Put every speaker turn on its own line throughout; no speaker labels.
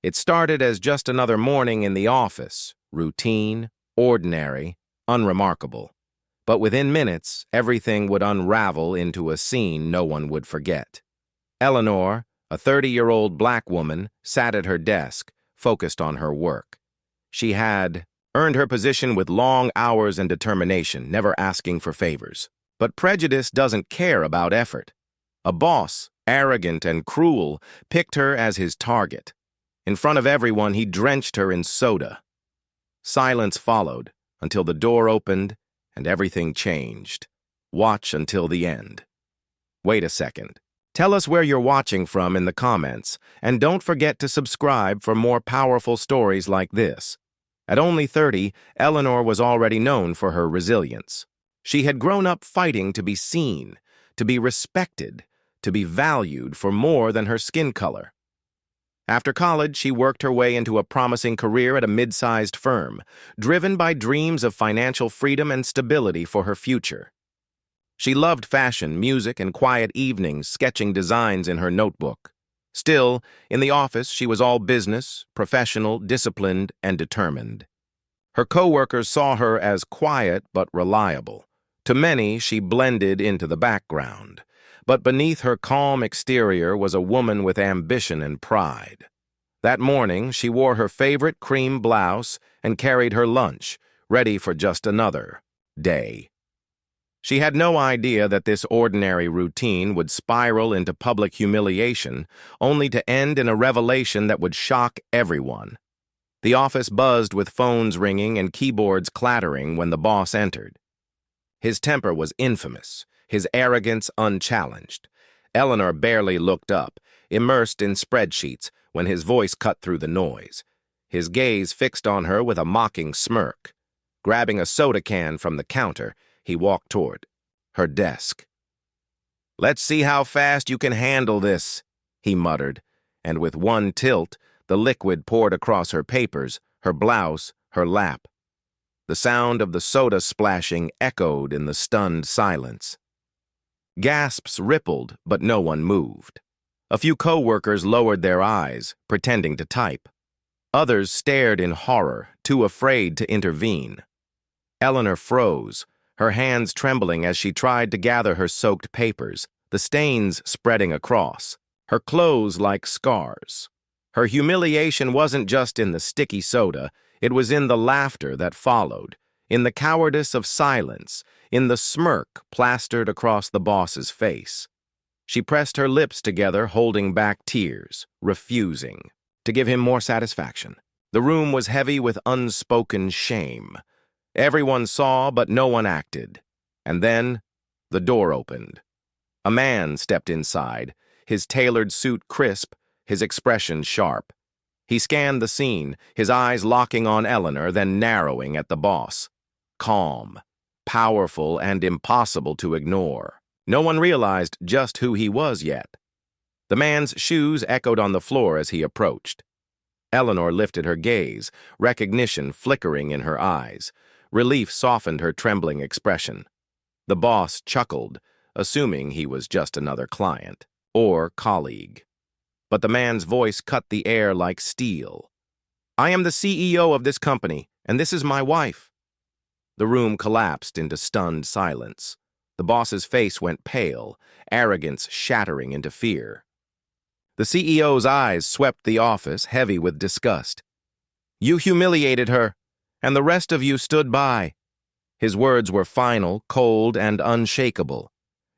It started as just another morning in the office, routine, ordinary, unremarkable. But within minutes, everything would unravel into a scene no one would forget. Eleanor, a 30-year-old black woman, sat at her desk, focused on her work. She had earned her position with long hours and determination, never asking for favors. But prejudice doesn't care about effort. A boss, arrogant and cruel, picked her as his target. In front of everyone, he drenched her in soda. Silence followed until the door opened and everything changed. Watch until the end. Wait a second. Tell us where you're watching from in the comments, and don't forget to subscribe for more powerful stories like this. At only 30, Eleanor was already known for her resilience. She had grown up fighting to be seen, to be respected, to be valued for more than her skin color. After college, she worked her way into a promising career at a mid-sized firm, driven by dreams of financial freedom and stability for her future. She loved fashion, music, and quiet evenings, sketching designs in her notebook. Still, in the office, she was all business, professional, disciplined, and determined. Her coworkers saw her as quiet but reliable. To many, she blended into the background. But beneath her calm exterior was a woman with ambition and pride. That morning, she wore her favorite cream blouse and carried her lunch, ready for just another day. She had no idea that this ordinary routine would spiral into public humiliation, only to end in a revelation that would shock everyone. The office buzzed with phones ringing and keyboards clattering when the boss entered. His temper was infamous, his arrogance unchallenged. Eleanor barely looked up, immersed in spreadsheets, when his voice cut through the noise. His gaze fixed on her with a mocking smirk. Grabbing a soda can from the counter, he walked toward her desk. "Let's see how fast you can handle this," he muttered, and with one tilt, the liquid poured across her papers, her blouse, her lap. The sound of the soda splashing echoed in the stunned silence. Gasps rippled, but no one moved. A few coworkers lowered their eyes, pretending to type. Others stared in horror, too afraid to intervene. Eleanor froze, her hands trembling as she tried to gather her soaked papers, the stains spreading across, her clothes like scars. Her humiliation wasn't just in the sticky soda, it was in the laughter that followed, in the cowardice of silence, in the smirk plastered across the boss's face. She pressed her lips together, holding back tears, refusing to give him more satisfaction. The room was heavy with unspoken shame. Everyone saw, but no one acted. And then, the door opened. A man stepped inside, his tailored suit crisp, his expression sharp. He scanned the scene, his eyes locking on Eleanor, then narrowing at the boss. Calm, powerful, and impossible to ignore. No one realized just who he was yet. The man's shoes echoed on the floor as he approached. Eleanor lifted her gaze, recognition flickering in her eyes. Relief softened her trembling expression. The boss chuckled, assuming he was just another client or colleague. But the man's voice cut the air like steel. "I am the CEO of this company, and this is my wife." The room collapsed into stunned silence. The boss's face went pale, arrogance shattering into fear. The CEO's eyes swept the office, heavy with disgust. "You humiliated her, and the rest of you stood by." His words were final, cold, and unshakable.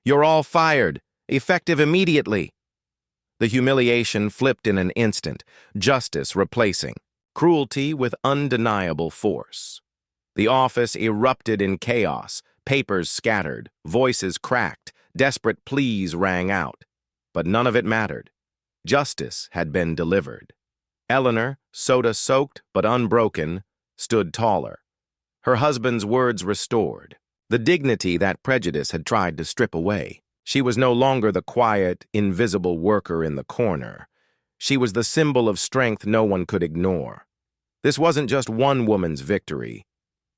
"You're all fired, effective immediately." The humiliation flipped in an instant, justice replacing cruelty with undeniable force. The office erupted in chaos, papers scattered, voices cracked, desperate pleas rang out. But none of it mattered. Justice had been delivered. Eleanor, soda-soaked but unbroken, stood taller. Her husband's words restored, the dignity that prejudice had tried to strip away. She was no longer the quiet, invisible worker in the corner. She was the symbol of strength no one could ignore. This wasn't just one woman's victory.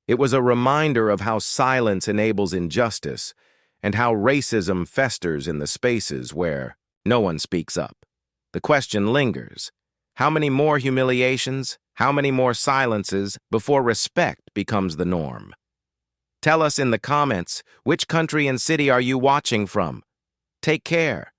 It was a reminder of how silence enables injustice and how racism festers in the spaces where no one speaks up. The question lingers. How many more humiliations, how many more silences before respect becomes the norm? Tell us in the comments, which country and city are you watching from? Take care.